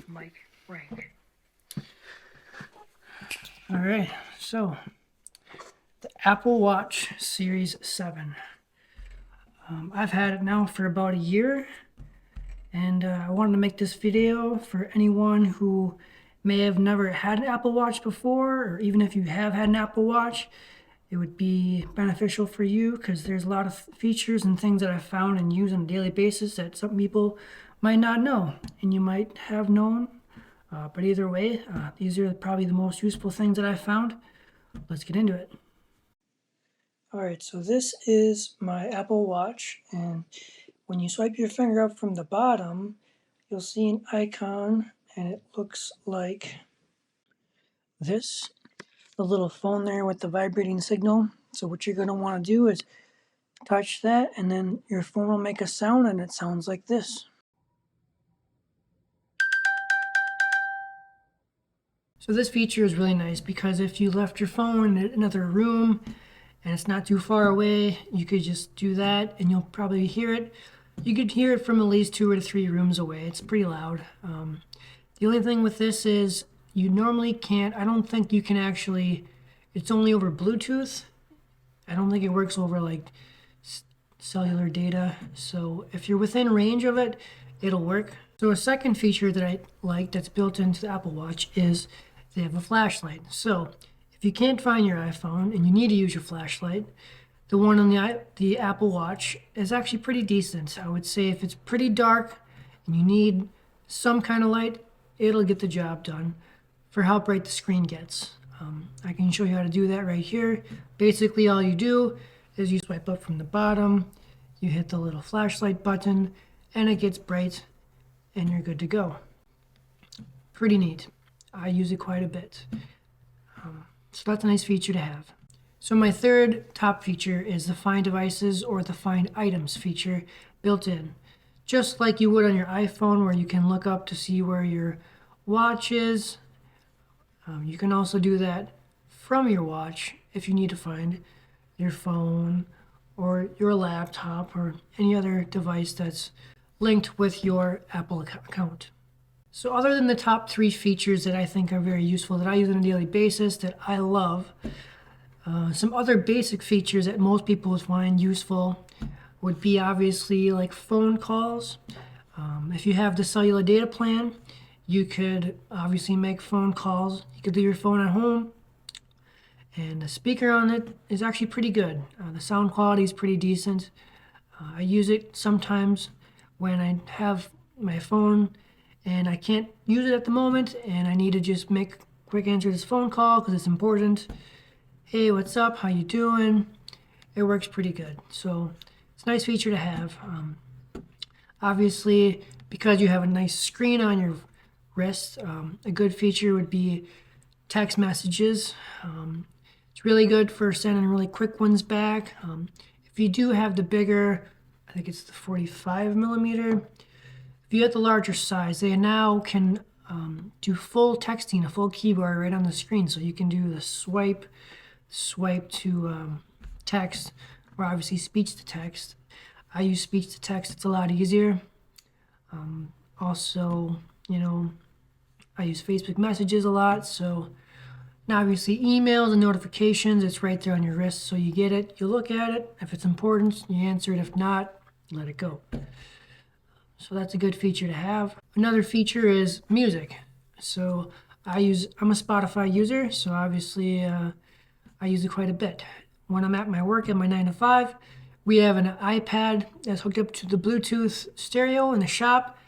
mic rank. Alright, so the Apple Watch Series 7. I've had it now for about a year, and I wanted to make this video for anyone who may have never had an Apple Watch before, or even if you have had an Apple Watch, it would be beneficial for you because there's a lot of features and things that I've found and use on a daily basis that some people might not know, and you might have known. But either way, these are probably the most useful things that I've found. Let's get into it. Alright, so this is my Apple Watch, and when you swipe your finger up from the bottom, you'll see an icon, and it looks like this. The little phone there with the vibrating signal. So what you're going to want to do is touch that, and then your phone will make a sound, and it sounds like this. So this feature is really nice because if you left your phone in another room and it's not too far away, you could just do that and you'll probably hear it. You could hear it from at least 2 or 3 rooms away. It's pretty loud. The only thing with this is you normally can't, I don't think you can actually, it's only over Bluetooth. I don't think it works over like cellular data. So if you're within range of it, it'll work. So a second feature that I like that's built into the Apple Watch is they have a flashlight. So if you can't find your iPhone and you need to use your flashlight, the one on the Apple Watch is actually pretty decent. I would say if it's pretty dark and you need some kind of light, it'll get the job done for how bright the screen gets. I can show you how to do that right here. Basically all you do is you swipe up from the bottom, you hit the little flashlight button, and it gets bright and you're good to go. Pretty neat. I use it quite a bit. So that's a nice feature to have. So my third top feature is the Find Devices or the Find Items feature built in. Just like you would on your iPhone where you can look up to see where your watch is. You can also do that from your watch if you need to find your phone or your laptop or any other device that's linked with your Apple account. So other than the top 3 features that I think are very useful, that I use on a daily basis, that I love, some other basic features that most people would find useful would be obviously like phone calls. If you have the cellular data plan, you could obviously make phone calls. You could leave your phone at home, and the speaker on it is actually pretty good. The sound quality is pretty decent. I use it sometimes when I have my phone and I can't use it at the moment and I need to just make a quick answer to this phone call because it's important. Hey, what's up? How you doing? It works pretty good. So it's a nice feature to have. Obviously, because you have a nice screen on your wrist, a good feature would be text messages. It's really good for sending really quick ones back. If you do have the bigger, I think it's the 45 millimeter. If you have the larger size, they now can do full texting, a full keyboard right on the screen. So you can do the swipe to text, or obviously speech to text. I use speech to text. It's a lot easier. Also, I use Facebook messages a lot. So now obviously emails and notifications, it's right there on your wrist. So you get it, you look at it. If it's important, you answer it. If not, let it go. So that's a good feature to have. Another feature is music. So I'm a Spotify user, so obviously I use it quite a bit. When I'm at my work at my 9 to 5, we have an iPad that's hooked up to the Bluetooth stereo in the shop.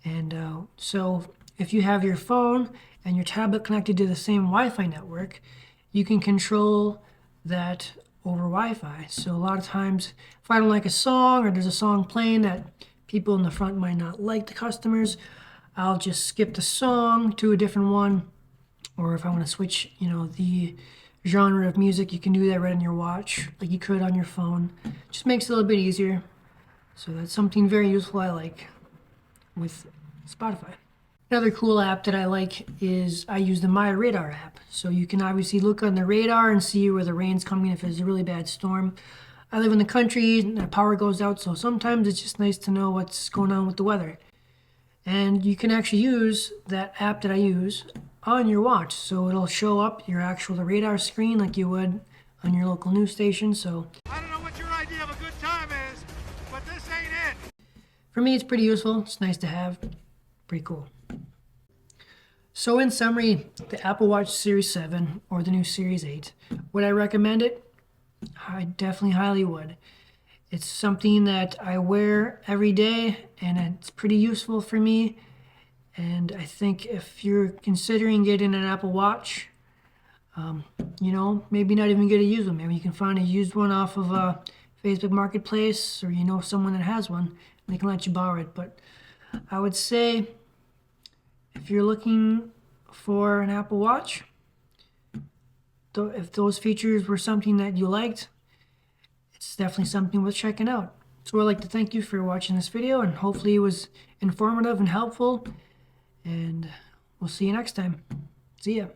And so if you have your phone and your tablet connected to the same Wi-Fi network, you can control that over Wi-Fi. So a lot of times if I don't like a song or there's a song playing that people in the front might not like, the customers, I'll just skip the song to a different one. Or if I want to switch, the genre of music, you can do that right on your watch, like you could on your phone. Just makes it a little bit easier. So that's something very useful I like with Spotify. Another cool app that I like is I use the My Radar app. So you can obviously look on the radar and see where the rain's coming if it's a really bad storm. I live in the country and the power goes out, so sometimes it's just nice to know what's going on with the weather. And you can actually use that app that I use on your watch. So it'll show up your actual radar screen like you would on your local news station. So I don't know what your idea of a good time is, but this ain't it. For me, it's pretty useful. It's nice to have. Pretty cool. So in summary, the Apple Watch Series 7 or the new Series 8, would I recommend it? I definitely highly would. It's something that I wear every day and it's pretty useful for me. And I think if you're considering getting an Apple Watch, maybe not even get a used one. Maybe you can find a used one off of a Facebook Marketplace, or someone that has one and they can let you borrow it. But I would say if you're looking for an Apple Watch, if those features were something that you liked, it's definitely something worth checking out. So I'd like to thank you for watching this video, and hopefully it was informative and helpful. And we'll see you next time. See ya.